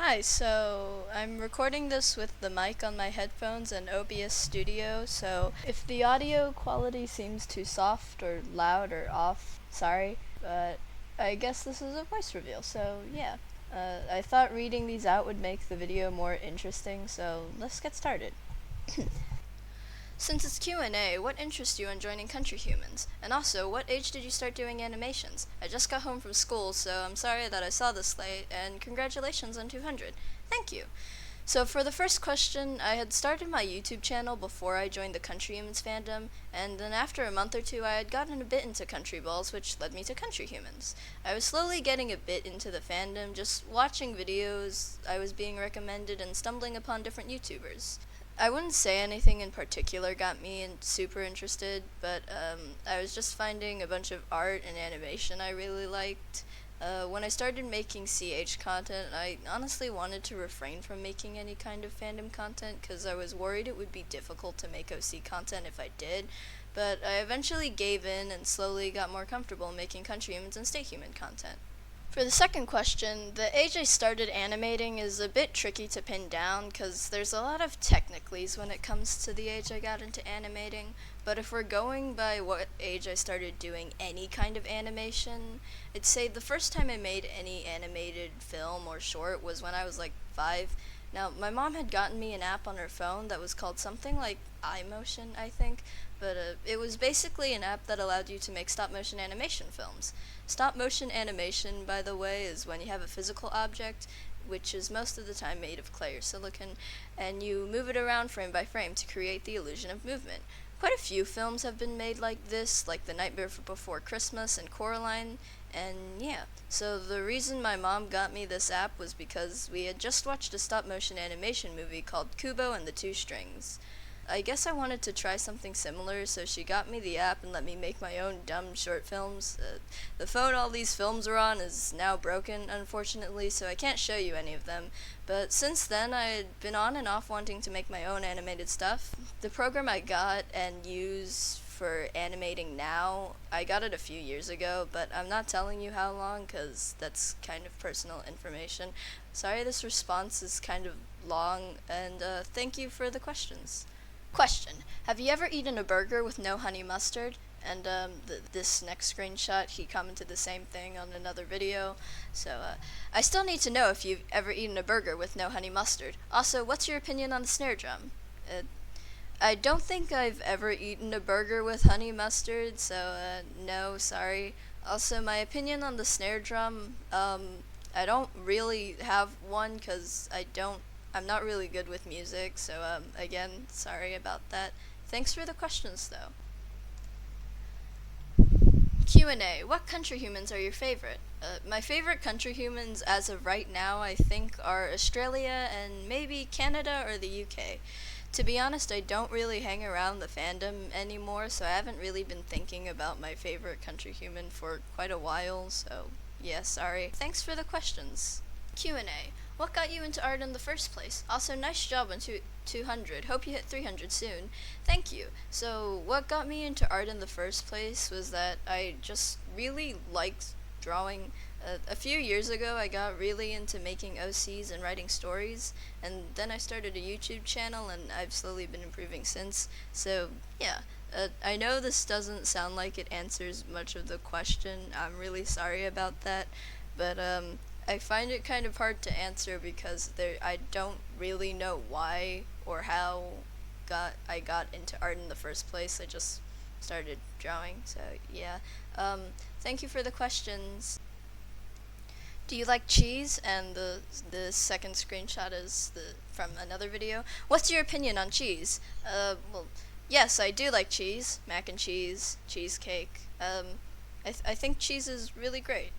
Hi, so I'm recording this with the mic on my headphones and OBS Studio, so if the audio quality seems too soft or loud or off, sorry, but I guess this is a voice reveal, so yeah. I thought reading these out would make the video more interesting, so let's get started. Since it's Q&A, what interests you in joining Country Humans? And also, what age did you start doing animations? I just got home from school, so I'm sorry that I saw this late, and congratulations on 200. Thank you. So for the first question, I had started my YouTube channel before I joined the Country Humans fandom, and then after a month or two I had gotten a bit into Country Balls, which led me to Country Humans. I was slowly getting a bit into the fandom, just watching videos I was being recommended and stumbling upon different YouTubers. I wouldn't say anything in particular got me super interested, but I was just finding a bunch of art and animation I really liked. When I started making CH content, I honestly wanted to refrain from making any kind of fandom content because I was worried it would be difficult to make OC content if I did, but I eventually gave in and slowly got more comfortable making Country Humans and Stay Human content. For the second question, the age I started animating is a bit tricky to pin down because there's a lot of technicalities when it comes to the age I got into animating, but if we're going by what age I started doing any kind of animation, I'd say the first time I made any animated film or short was when I was like 5. Now, my mom had gotten me an app on her phone that was called something like iMotion, I think, but it was basically an app that allowed you to make stop-motion animation films. Stop-motion animation, by the way, is when you have a physical object, which is most of the time made of clay or silicon, and you move it around frame by frame to create the illusion of movement. Quite a few films have been made like this, like The Nightmare Before Christmas and Coraline, and yeah. So the reason my mom got me this app was because we had just watched a stop-motion animation movie called Kubo and the Two Strings. I guess I wanted to try something similar, so she got me the app and let me make my own dumb short films. The phone all these films are on is now broken, unfortunately, so I can't show you any of them. But since then, I had been on and off wanting to make my own animated stuff. The program I got and use for animating now, I got it a few years ago, but I'm not telling you how long because that's kind of personal information. Sorry this response is kind of long, and thank you for the questions. Question: have you ever eaten a burger with no honey mustard? And this next screenshot, he commented the same thing on another video. So I still need to know if you've ever eaten a burger with no honey mustard. Also, what's your opinion on the snare drum? I don't think I've ever eaten a burger with honey mustard, so no, sorry. Also, my opinion on the snare drum, I don't really have one because I'm not really good with music, so again, sorry about that. Thanks for the questions, though. Q&A. What country humans are your favorite? My favorite country humans as of right now, I think, are Australia and maybe Canada or the UK. To be honest, I don't really hang around the fandom anymore, so I haven't really been thinking about my favorite country human for quite a while, so yeah, sorry. Thanks for the questions. Q&A. What got you into art in the first place? Also, nice job on 200. Hope you hit 300 soon. Thank you. So, what got me into art in the first place was that I just really liked drawing. A few years ago, I got really into making OCs and writing stories, and then I started a YouTube channel, and I've slowly been improving since. So, yeah. I know this doesn't sound like it answers much of the question. I'm really sorry about that, but I find it kind of hard to answer because I don't really know why or how I got into art in the first place. I just started drawing, so yeah. Thank you for the questions. Do you like cheese? And the second screenshot is from another video. What's your opinion on cheese? Well, yes, I do like cheese. Mac and cheese, cheesecake. I think cheese is really great.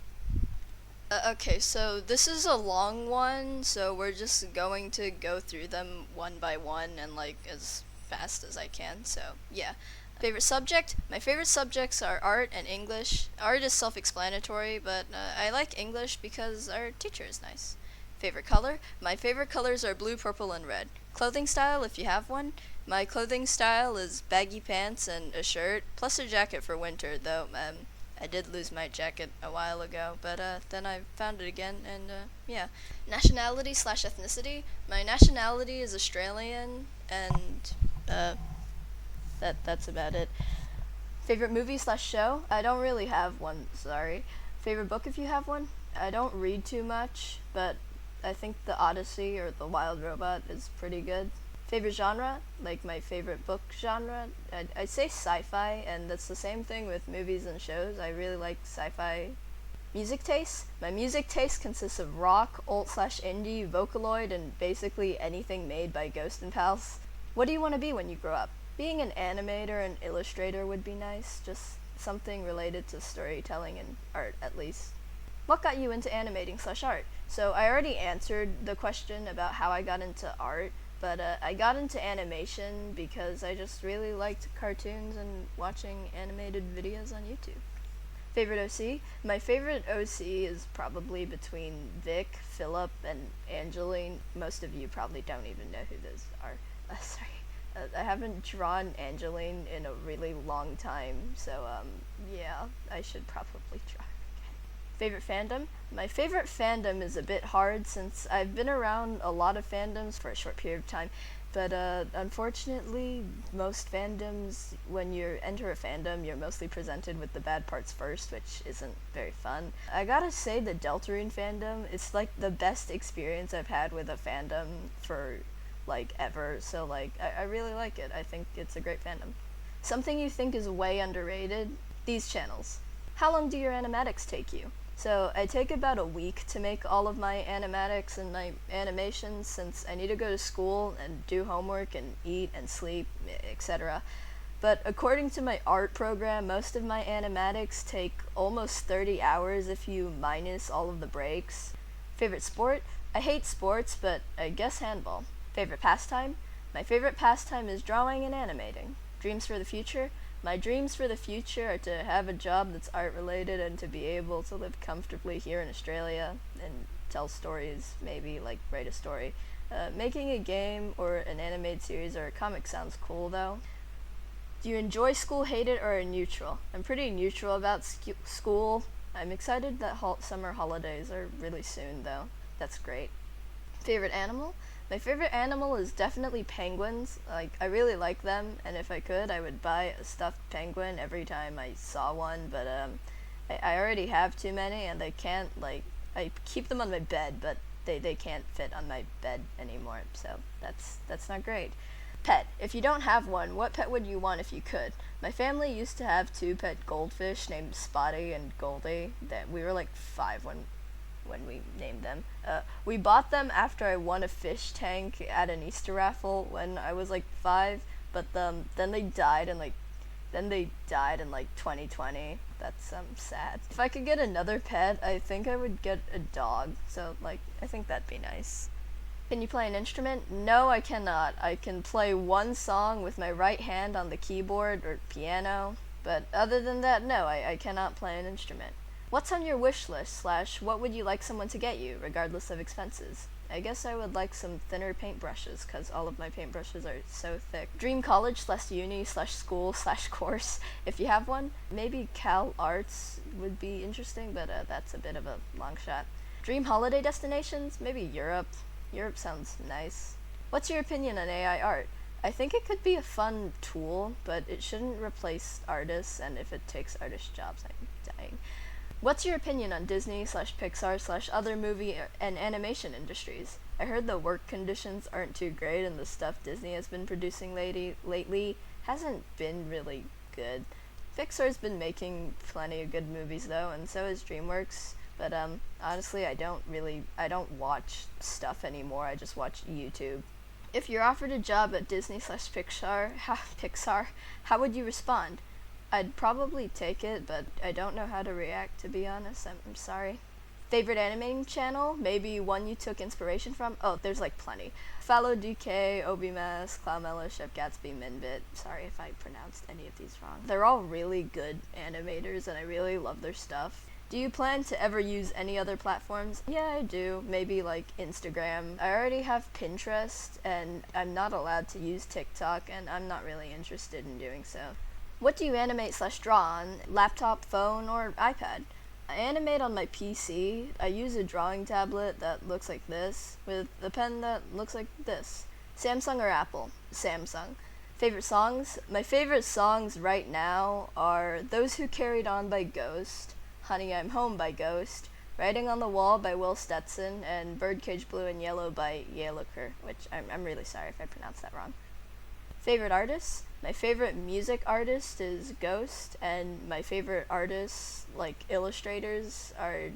Okay, so this is a long one, so we're just going to go through them one by one and like as fast as I can. So, yeah. Favorite subject? My favorite subjects are art and English. Art is self-explanatory, but I like English because our teacher is nice. Favorite color? My favorite colors are blue, purple, and red. Clothing style, if you have one? My clothing style is baggy pants and a shirt, plus a jacket for winter, though I did lose my jacket a while ago, but then I found it again, and yeah. Nationality slash ethnicity. My nationality is Australian, and that's about it. Favorite movie slash show? I don't really have one, sorry. Favorite book if you have one? I don't read too much, but I think The Odyssey or The Wild Robot is pretty good. Favorite genre? Like my favorite book genre? I'd say sci-fi, and that's the same thing with movies and shows. I really like sci-fi. Music taste? My music taste consists of rock, alt/indie, Vocaloid, and basically anything made by Ghost and Pals. What do you want to be when you grow up? Being an animator and illustrator would be nice, just something related to storytelling and art at least. What got you into animating slash art? So I already answered the question about how I got into art, but I got into animation because I just really liked cartoons and watching animated videos on YouTube. Favorite OC? My favorite OC is probably between Vic, Philip, and Angeline. Most of you probably don't even know who those are. Sorry. I haven't drawn Angeline in a really long time, so yeah, I should probably draw her again. Favorite fandom? My favorite fandom is a bit hard since I've been around a lot of fandoms for a short period of time, but unfortunately, most fandoms, when you enter a fandom, you're mostly presented with the bad parts first, which isn't very fun. I gotta say the Deltarune fandom, it's like the best experience I've had with a fandom for like ever, so like I really like it. I think it's a great fandom. Something you think is way underrated? These channels. How long do your animatics take you? So I take about a week to make all of my animatics and my animations since I need to go to school and do homework and eat and sleep, etc. But according to my art program, most of my animatics take almost 30 hours if you minus all of the breaks. Favorite sport? I hate sports, but I guess handball. Favorite pastime? My favorite pastime is drawing and animating. Dreams for the future? My dreams for the future are to have a job that's art related and to be able to live comfortably here in Australia and tell stories, maybe like write a story. Making a game or an animated series or a comic sounds cool though. Do you enjoy school, hate it, or are neutral? I'm pretty neutral about school. I'm excited that summer holidays are really soon though. That's great. Favorite animal? My favorite animal is definitely penguins. Like, I really like them, and if I could, I would buy a stuffed penguin every time I saw one, but I already have too many, and I can't, like, I keep them on my bed, but they can't fit on my bed anymore, so that's not great. Pet. If you don't have one, what pet would you want if you could? My family used to have 2 pet goldfish named Spotty and Goldie. That we were like 5 when we named them. We bought them after I won a fish tank at an Easter raffle when I was like 5, but then they died in like 2020. That's sad. If I could get another pet, I think I would get a dog. So like I think that'd be nice. Can you play an instrument? No, I cannot. I can play one song with my right hand on the keyboard or piano, but other than that, no, I cannot play an instrument. What's on your wish list / what would you like someone to get you, regardless of expenses? I guess I would like some thinner paintbrushes, because all of my paintbrushes are so thick. Dream college / uni / school / course, if you have one. Maybe Cal Arts would be interesting, but that's a bit of a long shot. Dream holiday destinations? Maybe Europe. Europe sounds nice. What's your opinion on AI art? I think it could be a fun tool, but it shouldn't replace artists, and if it takes artist jobs, I'm dying. What's your opinion on Disney / Pixar / other movie and animation industries? I heard the work conditions aren't too great and the stuff Disney has been producing lately hasn't been really good. Pixar's been making plenty of good movies though, and so has DreamWorks, but honestly I don't watch stuff anymore, I just watch YouTube. If you're offered a job at Disney / Pixar, how would you respond? I'd probably take it, but I don't know how to react, to be honest. I'm sorry. Favorite animating channel? Maybe one you took inspiration from? Oh, there's like plenty. Fallow DK, Obimas, Cloudmela, Chef Gatsby, Minbit. Sorry if I pronounced any of these wrong. They're all really good animators, and I really love their stuff. Do you plan to ever use any other platforms? Yeah, I do. Maybe like Instagram. I already have Pinterest, and I'm not allowed to use TikTok, and I'm not really interested in doing so. What do you animate slash draw on? Laptop, phone, or iPad? I animate on my PC. I use a drawing tablet that looks like this, with a pen that looks like this. Samsung or Apple? Samsung. Favorite songs? My favorite songs right now are Those Who Carried On by Ghost, Honey I'm Home by Ghost, Writing on the Wall by Will Stetson, and Birdcage Blue and Yellow by Yaleker, which I'm really sorry if I pronounced that wrong. Favorite artists? My favorite music artist is Ghost, and my favorite artists, like illustrators, are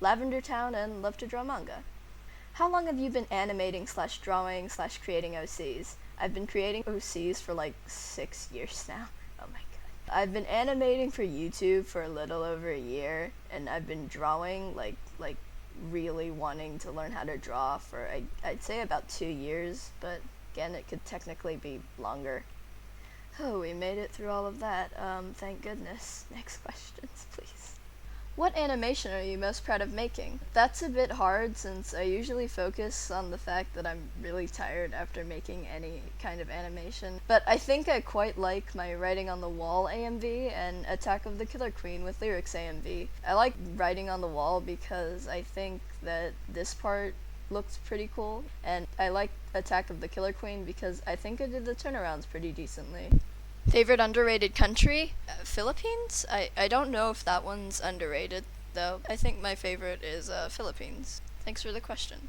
Lavender Town and Love to Draw Manga. How long have you been animating slash drawing slash creating OCs? I've been creating OCs for like 6 years now. Oh my god. I've been animating for YouTube for a little over a year, and I've been drawing like really wanting to learn how to draw for I'd say about 2 years, but again, it could technically be longer. Oh, we made it through all of that. Thank goodness. Next questions, please. What animation are you most proud of making? That's a bit hard since I usually focus on the fact that I'm really tired after making any kind of animation. But I think I quite like my Writing on the Wall AMV and Attack of the Killer Queen with Lyrics AMV. I like Writing on the Wall because I think that this part looked pretty cool, and I like Attack of the Killer Queen because I think I did the turnarounds pretty decently. Favorite underrated country? Philippines? I don't know if that one's underrated, though. I think my favorite is Philippines. Thanks for the question.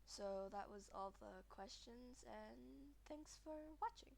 So that was all the questions, and thanks for watching.